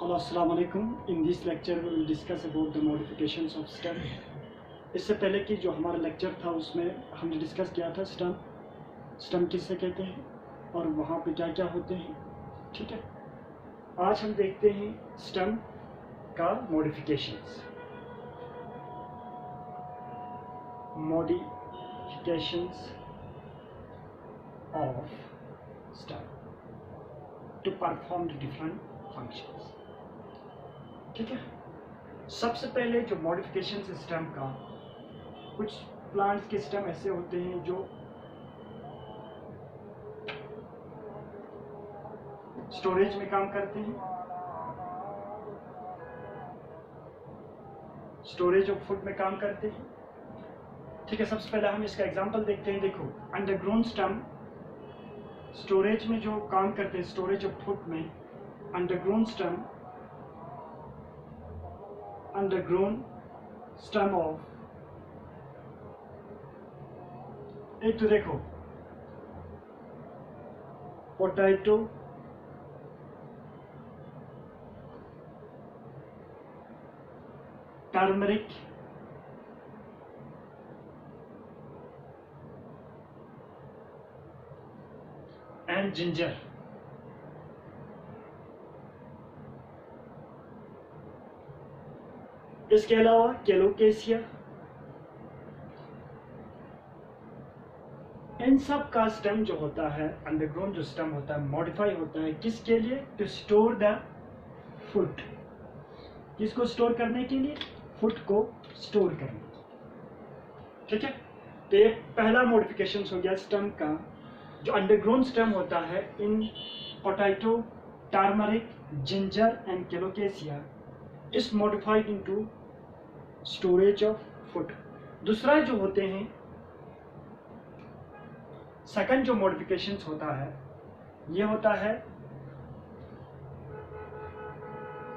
Hello, Assalamu alaikum. In this lecture we will discuss about the modifications of stem. इससे पहले कि जो हमारा लेक्चर था उसमें हमने डिस्कस किया था स्टेम किससे कहते हैं और वहाँ पे क्या क्या होते हैं. ठीक है, आज हम देखते हैं स्टेम का modifications of stem to perform the different functions. ठीक है, सबसे पहले जो मॉडिफिकेशन सिस्टम का, कुछ प्लांट्स के स्टेम ऐसे होते हैं जो स्टोरेज में काम करते हैं, स्टोरेज ऑफ फूड में काम करते हैं. ठीक है, सबसे पहले हम इसका एग्जांपल देखते हैं. देखो, अंडरग्राउंड स्टेम स्टोरेज में जो काम करते हैं, स्टोरेज ऑफ फूड में, अंडरग्राउंड स्टेम ऑफ, एक तो देखो पोटैटो, टर्मरिक, एंड जिंजर. इसके अलावा केलोकेसिया. इन सब का स्टेम जो होता है, अंडरग्राउंड जो स्टेम होता है, मॉडिफाई होता है किसके लिए? To store the food. किसको स्टोर करने के लिए? फूड को स्टोर करने. ठीक है, तो ये पहला मॉडिफिकेशन हो गया स्टेम का. जो अंडरग्राउंड स्टेम होता है in potato, turmeric, ginger and colocasia is modified into storage of food. दूसरा जो होते हैं, सेकंड जो मॉडिफिकेशंस होता है, ये होता है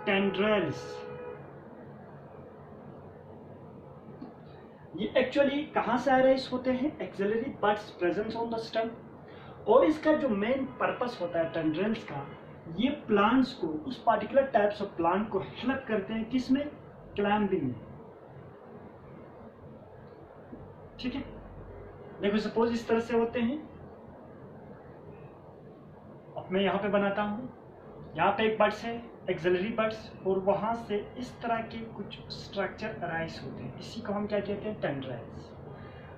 टेंड्रिल्स. ये एक्चुअली कहां से अराइज होते हैं? Axillary buds presence on the stem. और इसका जो मेन पर्पस होता है टेंड्रिल्स का, ये प्लांट्स को, उस पार्टिकुलर टाइप्स ऑफ प्लांट को हेल्प करते हैं किसमें? क्लाइंबिंग में. ठीक है, देखो सपोज इस तरह से होते हैं. अब मैं यहां पे बनाता हूं, यहां पे एक बड्स है, एक्सिलरी बड्स, और वहां से इस तरह के कुछ स्ट्रक्चर अराइज होते हैं. इसी को हम क्या कहते हैं? टेंड्रिल्स.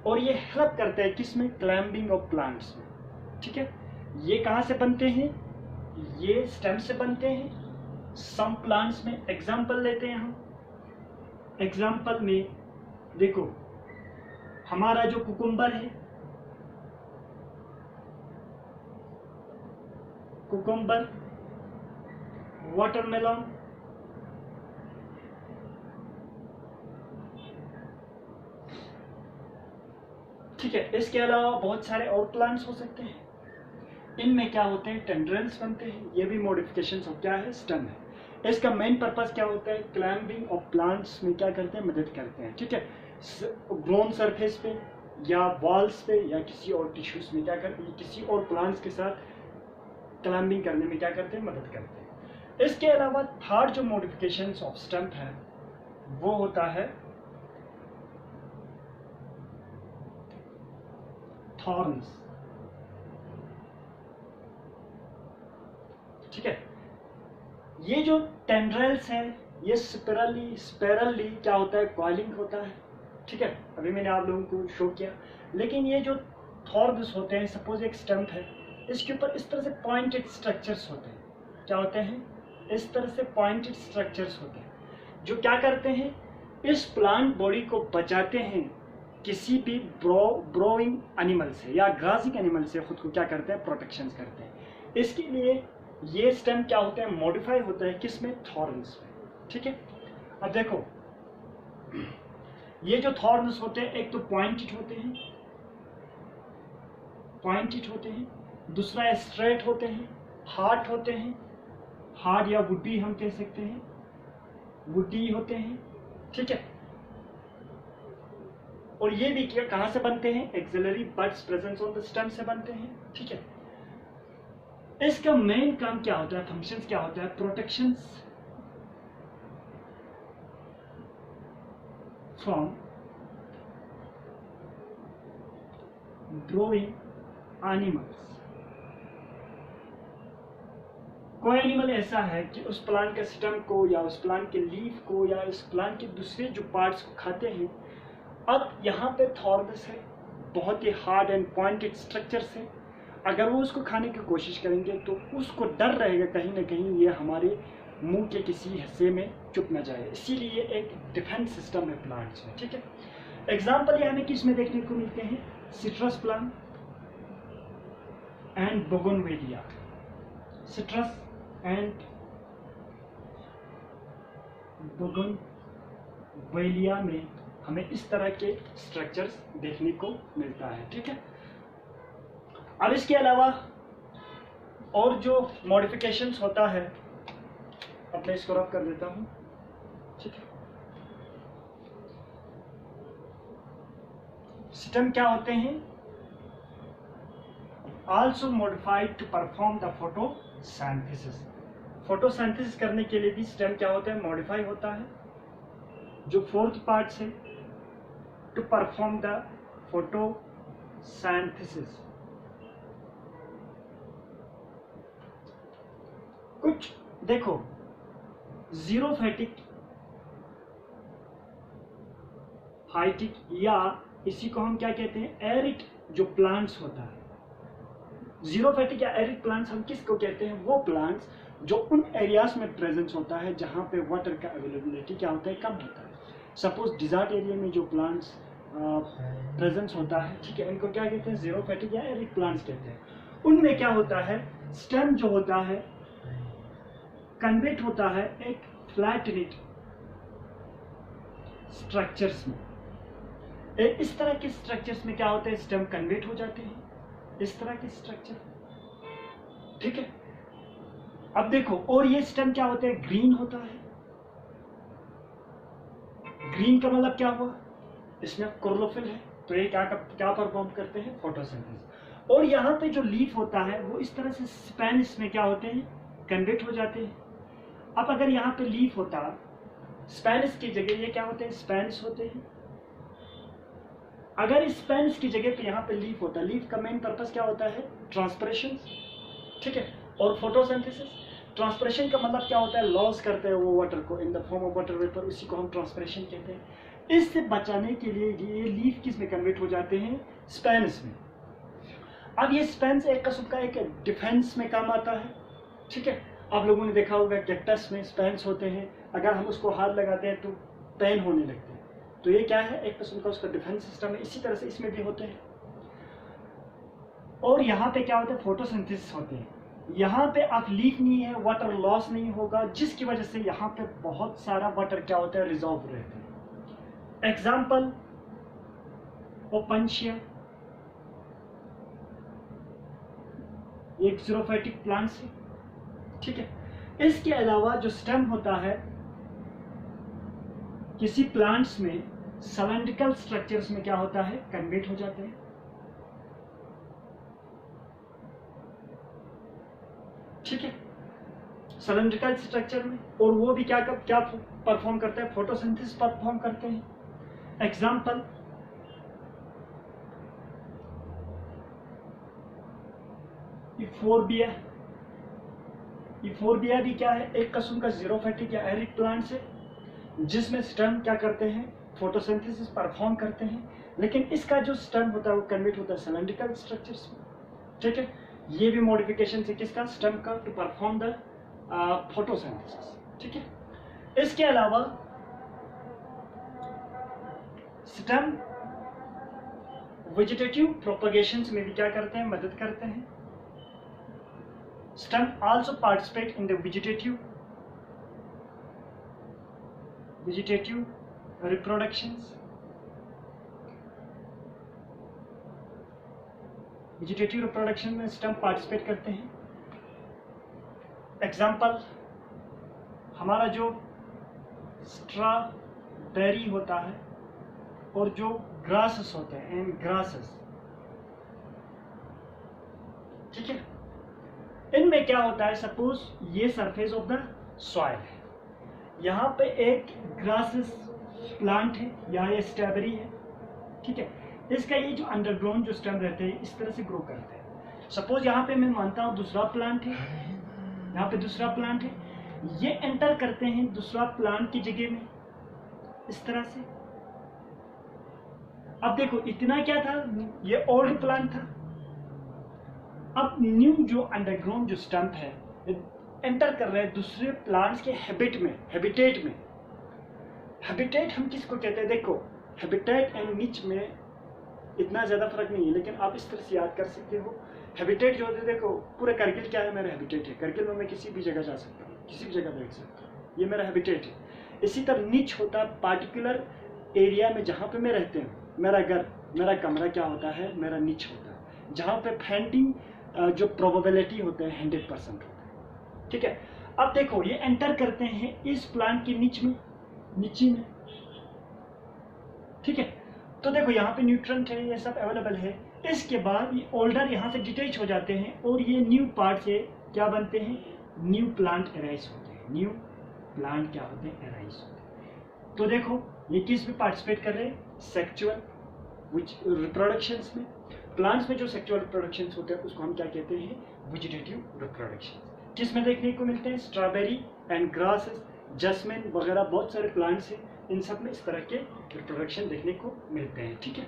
और ये हेल्प करते हैं किसमें? क्लाइंबिंग ऑफ प्लांट्स में. ठीक है, ये कहां से बनते हैं? ये स्टेम से बनते हैं. सम प्लांट्स में एग्जांपल लेते हैं हम. एग्जांपल में देखो, हमारा जो कुकुम्बर है, कुकुम्बर, वाटरमेलन, ठीक है. इसके अलावा बहुत सारे और प्लांट्स हो सकते हैं. इनमें क्या होते हैं? टेंड्रिल्स बनते हैं. ये भी मॉडिफिकेशंस ऑफ क्या है? स्टेम है. इसका मेन पर्पस क्या होता है? क्लाइंबिंग ऑफ प्लांट्स में क्या करते हैं? मदद करते हैं. ठीक है, ग्रोन सरफेस पे या वॉल्स पे या किसी और टिश्यूज में क्या करते हैं? किसी और प्लांट्स के साथ क्लाइंबिंग करने में क्या करते हैं? मदद करते हैं. इसके अलावा थर्ड जो मॉडिफिकेशंस ऑफ स्टेम है वो होता है थॉर्न्स. ठीक है, ये जो टेंड्रिल्स है, ये स्पेरली क्या होता है? कॉइलिंग होता है. ठीक है, अभी मैंने आप लोगों को शो किया. लेकिन ये जो थॉर्न्स होते हैं, सपोज एक स्टेम है, इसके ऊपर इस तरह से पॉइंटेड स्ट्रक्चर्स होते हैं. क्या होते हैं? इस तरह से पॉइंटेड स्ट्रक्चर्स होते हैं जो क्या करते हैं? इस प्लांट बॉडी को बचाते हैं किसी भी ब्रोइंग एनिमल से या ग्रासिंग एनिमल से. खुद को क्या करते हैं? प्रोटेक्शन करते हैं. इसके लिए ये स्टेम क्या होते हैं? मॉडिफाई होता है किसमें? थॉर्न्स में. ठीक है, अब देखो, ये जो थॉर्न्स होते हैं, एक तो पॉइंटेड होते हैं, दूसरा स्ट्रेट होते हैं, हार्ड होते हैं, हार्ड या वुडी हम कह सकते हैं, वुडी होते हैं. ठीक है, और ये भी कहां से बनते हैं? Axillary buds presence on the stem से बनते हैं. ठीक है, इसका मेन काम क्या होता है? फंक्शंस क्या होता है? From growing animals. कोई एनिमल ऐसा है कि उस प्लांट के स्टेम को या उस प्लांट के लीफ को या उस प्लांट के दूसरे जो पार्ट्स को खाते हैं। अब यहाँ पे थॉर्म्स है, बहुत ही हार्ड एंड पॉइंटेड स्ट्रक्चर से, अगर वो उसको खाने की कोशिश करेंगे तो उसको डर रहेगा कहीं ना कहीं ये हमारे मुंह के किसी हिस्से में चुप ना जाए, इसीलिए एक डिफेंस सिस्टम है प्लांट्स में। ठीक है, एग्जाम्पल ये हमें किस में देखने को मिलते हैं, citrus plant and bougainvillea. Citrus and bougainvillea में हमें इस तरह के स्ट्रक्चर्स देखने को मिलता है। ठीक है, अब इसके अलावा और जो मॉडिफिकेशंस होता है, अब मैं इसको रब कर देता हूं। ठीक है, स्टेम क्या होते हैं, also modified to perform the photosynthesis. Photosynthesis करने के लिए भी स्टेम क्या होता है, मॉडिफाई होता है। जो फोर्थ पार्ट से टू परफॉर्म द फोटोसिंथेसिस। कुछ देखो, जीरोफाइटिक, फाइटिक, या इसी को हम क्या कहते हैं, एरिड जो प्लांट्स होता है। जीरोफाइटिक या एरिड प्लांट्स हम किसको कहते हैं, वो प्लांट्स जो उन एरियाज में प्रेजेंस होता है जहां पे वाटर का अवेलेबिलिटी क्या होता है, कम होता है। सपोज डिजर्ट एरिया में जो प्लांट्स प्रेजेंस होता है, ठीक है, इनको क्या कहते हैं, जीरोफाइटिक या एरिड प्लांट्स कहते हैं। उनमें क्या होता है, स्टेम जो होता है कन्वर्ट होता है एक फ्लैटनिट स्ट्रक्चर्स में। इस तरह के स्ट्रक्चर्स में क्या होता है, स्टेम कन्वर्ट हो जाते हैं, इस तरह के स्ट्रक्चर। ठीक है, अब देखो, और ये स्टेम क्या होता है, ग्रीन होता है। ग्रीन का मतलब क्या हुआ, इसमें क्लोरोफिल है, तो ये क्या परफॉर्म करते हैं, फोटोसिंथेसिस। और यहाँ पे जो लीफ होता है वो इस तरह से स्पेनिश में क्या होते हैं, कन्वर्ट हो जाते हैं। अब अगर यहाँ पे लीफ होता, स्पेनिश की जगह ये क्या होते हैं, स्पेनिश होते हैं। अगर स्पेनिश की जगह पे यहाँ पे लीफ होता, लीफ का मेन पर्पस क्या होता है, ट्रांसपिरेशन। ठीक है, और फोटोसिंथेसिस। ट्रांसपिरेशन का मतलब क्या होता है, लॉस करते हैं वो वाटर को in the form of water vapour, उसी को हम ट्रांसपिरेशन कहते हैं। इससे बचाने के लिए ये लीफ किस में कन्वर्ट हो जाते हैं, स्पेनिश में। अब ये स्पेनिश एक किस्म का एक डिफेंस में काम आता है। ठीक है, आप लोगों ने देखा होगा कैक्टस में स्पेन्स होते हैं, अगर हम उसको हाथ लगाते हैं तो पेन होने लगते हैं, तो ये क्या है, एक किस्म का उसका डिफेंस सिस्टम है। इसी तरह से इसमें भी होते हैं। और यहाँ पे क्या होता है, फोटोसिंथेसिस होते हैं। यहाँ पे आप लीक नहीं है, वाटर लॉस नहीं होगा, जिसकी वजह से यहाँ पे बहुत सारा वाटर क्या होता है, रिजॉर्व रहते हैं। एग्जाम्पल, ओपनशिया, एक जीरोफाइटिक प्लांट्स है। ठीक है, इसके अलावा जो स्टेम होता है किसी प्लांट्स में सिलेंड्रिकल स्ट्रक्चर्स में क्या होता है, कन्वर्ट हो जाते हैं। ठीक है, सिलेंड्रिकल स्ट्रक्चर में, और वो भी क्या परफॉर्म करते हैं, फोटोसिंथेसिस परफॉर्म करते हैं। एग्जाम्पल, इफोर्बिया। इफोर्बिया भी क्या है, एक किस्म का जीरोफाइटिक या एरिड प्लांट्स है, जिसमें स्टेम क्या करते हैं, फोटोसिंथेसिस परफॉर्म करते हैं। लेकिन इसका जो स्टेम होता है वो कन्वर्ट होता है सिलेंड्रिकल स्ट्रक्चर्स में। ठीक है, ये भी मॉडिफिकेशन है किसका, स्टेम का, टू परफॉर्म द फोटोसिंथेसिस। ठीक है, इसके अलावा स्टेम वेजिटेटिव प्रोपगेशन में भी क्या करते हैं, मदद करते हैं। Stem also participate in the vegetative reproductions। Vegetative reproduction में स्टेम पार्टिसिपेट करते हैं। एग्जाम्पल, हमारा जो स्ट्रॉबेरी होता है और जो ग्रासेस होते हैं, एंड ग्रासेस। ठीक है, इनमें क्या होता है, सपोज ये सरफेस ऑफ द सॉइल है, यहाँ पे एक ग्रासेस प्लांट है या ये स्ट्रॉबेरी है, ठीक है। इसका ये जो अंडरग्राउंड जो स्टेम रहते हैं इस तरह से ग्रो करते हैं। सपोज यहाँ पे मैं मानता हूँ दूसरा प्लांट है, यहाँ पे दूसरा प्लांट है, ये एंटर करते हैं दूसरा प्लांट की जगह में इस तरह से। अब देखो इतना क्या था, ये ओल्ड प्लांट था, अब न्यू जो अंडरग्राउंड जो स्टम्प है एंटर कर रहे हैं दूसरे प्लांट्स के हैबिटेट में। हैबिटेट हम किसको कहते हैं, देखो हैबिटेट एंड निच में इतना ज़्यादा फर्क नहीं है, लेकिन आप इस तरह से याद कर सकते हो। हैबिटेट जो होते हैं, देखो पूरा करगिल क्या है, मेरा हैबिटेट है, करगिल में मैं किसी भी जगह जा सकता हूँ, किसी भी जगह बैठ सकता हूँ, ये मेरा हैबिटेट है। इसी तरह निच होता है पार्टिकुलर एरिया में जहाँ पे मैं रहते हूँ, मेरा घर, मेरा कमरा क्या होता है, मेरा निच होता है, जहाँ पे फैंटिंग जो प्रोबेबिलिटी होते हैं 100% होता है, ठीक है। अब देखो ये एंटर करते हैं इस प्लांट के नीचे में, ठीक है। तो देखो यहाँ पे न्यूट्रंट है, ये सब अवेलेबल है। इसके बाद ये ओल्डर यहाँ से डिटेच हो जाते हैं और ये न्यू पार्ट से क्या बनते हैं, न्यू प्लांट अराइज होते हैं, न्यू प्लांट क्या होते हैं, अराइज होते हैं। तो देखो ये किस में पार्टिसिपेट कर रहे हैं, सेक्चुअल रिप्रोडक्शंस में। प्लांट्स में जो सेक्चुअल रिप्रोडक्शंस होते हैं उसको हम क्या कहते हैं, वेजिटेटिव रिप्रोडक्शन। किस में देखने को मिलते हैं, स्ट्रॉबेरी एंड ग्रासेस, जैस्मिन वगैरह बहुत सारे प्लांट्स हैं, इन सब में इस तरह के रिप्रोडक्शन देखने को मिलते हैं, ठीक है।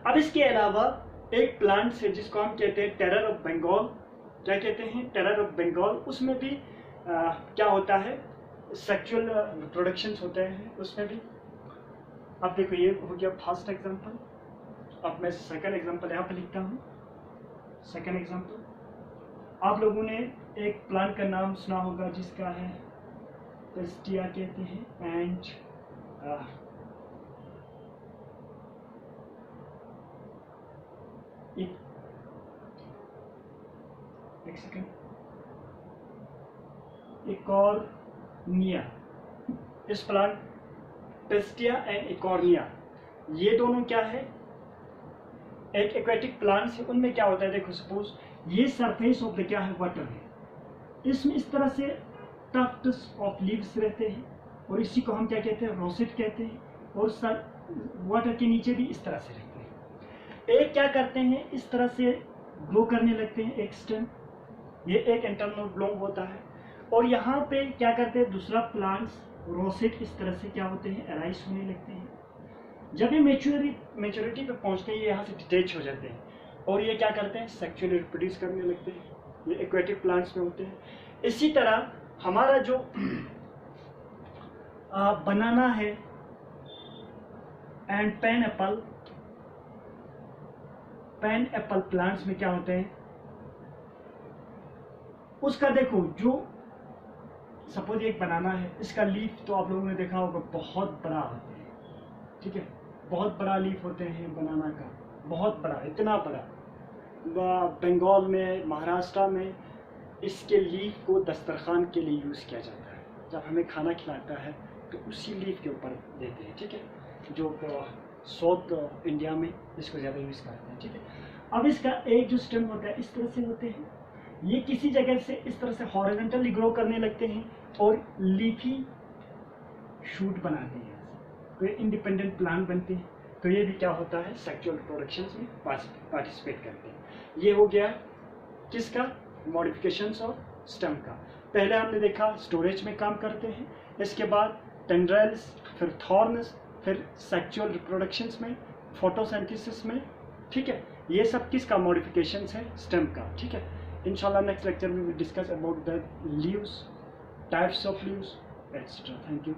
अब इसके अलावा एक प्लांट है जिसको हम कहते हैं टेरर ऑफ बंगाल, क्या कहते हैं, टेरर ऑफ बंगाल। उसमें भी क्या होता है, सेक्सुअल रिप्रोडक्शंस होते हैं उसमें भी। अब देखो ये हो गया फर्स्ट एग्जांपल, अब मैं सेकंड एग्जांपल यहाँ पे लिखता हूँ। सेकंड एग्जांपल, आप लोगों ने एक प्लांट का नाम सुना होगा जिसका है पेस्टिया कहते हैं, एंड एक सेकंड, इकॉर्निया। इस प्लांट पेस्टिया एंड इकॉर्निया, ये दोनों क्या है, एक एक्वेटिक प्लांट्स है। उनमें क्या होता है, देखो सपोज ये सरफेस ऑफ द क्या है, वाटर है, इसमें इस तरह से टफ्ट्स ऑफ लीव्स रहते हैं और इसी को हम क्या कहते हैं, रोसेट कहते हैं, और वाटर के नीचे भी इस तरह से रहते हैं। एक क्या करते हैं, इस तरह से ग्रो करने लगते हैं एक स्टेम, ये एक इंटरनल ब्लॉम होता है, और यहाँ पे क्या करते हैं, दूसरा प्लांट्स रोसेट इस तरह से क्या होते हैं, अराइज होने लगते हैं। जब ये मेच्योरिटी पे पहुँचते हैं ये यहाँ से डिटेच हो जाते हैं और ये क्या करते हैं, सेक्सुअली रिप्रोड्यूस करने लगते हैं। ये एक्वेटिक प्लांट्स में होते हैं। इसी तरह हमारा जो बनाना है एंड पैन एप्पल प्लांट्स में क्या होते हैं, उसका देखो जो सपोज एक बनाना है, इसका लीफ तो आप लोगों ने देखा होगा बहुत बड़ा होता है, ठीक है, बहुत बड़ा लीफ होते हैं बनाना का, बहुत बड़ा, इतना बड़ा। बंगाल में, महाराष्ट्र में इसके लीफ को दस्तरखान के लिए यूज़ किया जाता है। जब हमें खाना खिलाता है तो उसी लीफ के ऊपर देते हैं, ठीक है, जो साउथ इंडिया में इसको ज़्यादा यूज़ करते हैं, ठीक है। अब इसका एक जो स्टेम होता है इस तरह से होते हैं, ये किसी जगह से इस तरह से हॉरिजॉन्टली ग्रो करने लगते हैं और लीफी शूट बनाते हैं, तो ये इंडिपेंडेंट प्लांट बनते हैं। तो ये भी क्या होता है, सेक्सुअल रिप्रोडक्शन में पार्टिसिपेट करते हैं। ये हो गया किसका, मॉडिफिकेशंस ऑफ स्टेम का। पहले हमने देखा स्टोरेज में काम करते हैं, इसके बाद टेंड्रिल्स, फिर थॉर्न्स, फिर सेक्सुअल रिप्रोडक्शंस में, फोटोसिंथेसिस में, ठीक है। ये सब किसका मॉडिफिकेशंस है, स्टेम का, ठीक है। इंशाल्लाह नेक्स्ट लेक्चर में we discuss about the leaves, types of leaves, etcetera. Thank you.